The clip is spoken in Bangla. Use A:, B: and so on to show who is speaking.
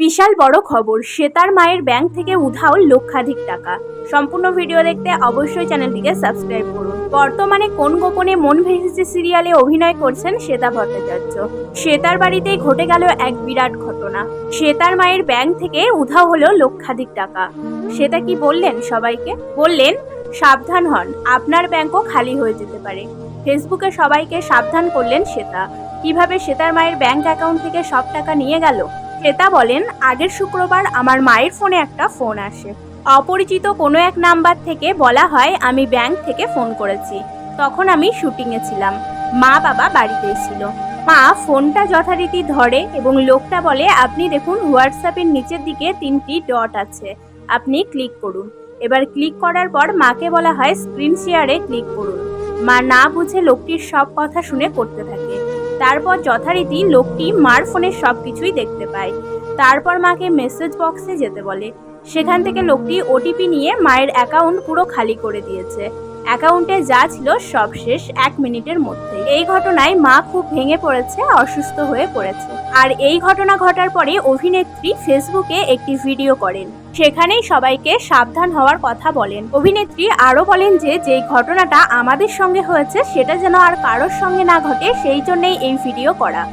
A: বিশাল বড় খবর, শ্বেতার মায়ের ব্যাংক থেকে উধাও লক্ষাধিক টাকা। সম্পূর্ণ ভিডিও দেখতে অবশ্যই চ্যানেলটিকে সাবস্ক্রাইব করুন। বর্তমানে কোন গোপনে মন ভেসেছে সিরিয়ালে অভিনয় করছেন শ্বেতা ভট্টাচার্য। শ্বেতার বাড়িতেই ঘটে গেল এক বিরাট ঘটনা। শ্বেতার মায়ের ব্যাংক থেকে উধাও হলো লক্ষাধিক টাকা। শ্বেতা কি বললেন সবাইকে? বললেন, সাবধান হন, আপনার ব্যাংকও খালি হয়ে যেতে পারে। ফেসবুকে সবাইকে সাবধান করলেন শ্বেতা। কিভাবে শ্বেতার মায়ের ব্যাংক অ্যাকাউন্ট থেকে সব টাকা নিয়ে গেল। শ্বেতা বলেন, আগের শুক্রবার আমার মায়ের ফোনে একটা ফোন আসে। অপরিচিত কোনো এক নাম্বার থেকে বলা হয় আমি ব্যাংক থেকে ফোন করেছি। তখন আমি শুটিংয়ে ছিলাম, মা বাবা বাড়িতেই ছিল। মা ফোনটা যথারীতি ধরে এবং লোকটা বলে, আপনি দেখুন হোয়াটসঅ্যাপের নিচের দিকে 3টি ডট আছে, আপনি ক্লিক করুন। এবার ক্লিক করার পর মাকে বলা হয় স্ক্রিন শেয়ারে ক্লিক করুন। মা না বুঝে লোকটির সব কথা শুনে করতে থাকে। তারপর যথারীতি লোকটি মার ফোনের সব কিছুই দেখতে পায়। তারপর মাকে মেসেজ বক্সে যেতে বলে। সেখান থেকে লোকটি ওটিপি নিয়ে মায়ের অ্যাকাউন্ট পুরো খালি করে দিয়েছে। অ্যাকাউন্টে যা ছিল সব শেষ 1 মিনিটের মধ্যে। এই ঘটনায় মা খুব ভেঙে পড়েছে, অসুস্থ হয়ে পড়েছে। আর এই ঘটনা ঘটার পরে অভিনেত্রী ফেসবুকে একটি ভিডিও করেন। সেখানেই সবাইকে সাবধান হওয়ার কথা বলেন। অভিনেত্রী আরও বলেন যে যেই ঘটনাটা আমাদের সঙ্গে হয়েছে সেটা যেন আর কারোর সঙ্গে না ঘটে, সেই জন্যই এই ভিডিও করা।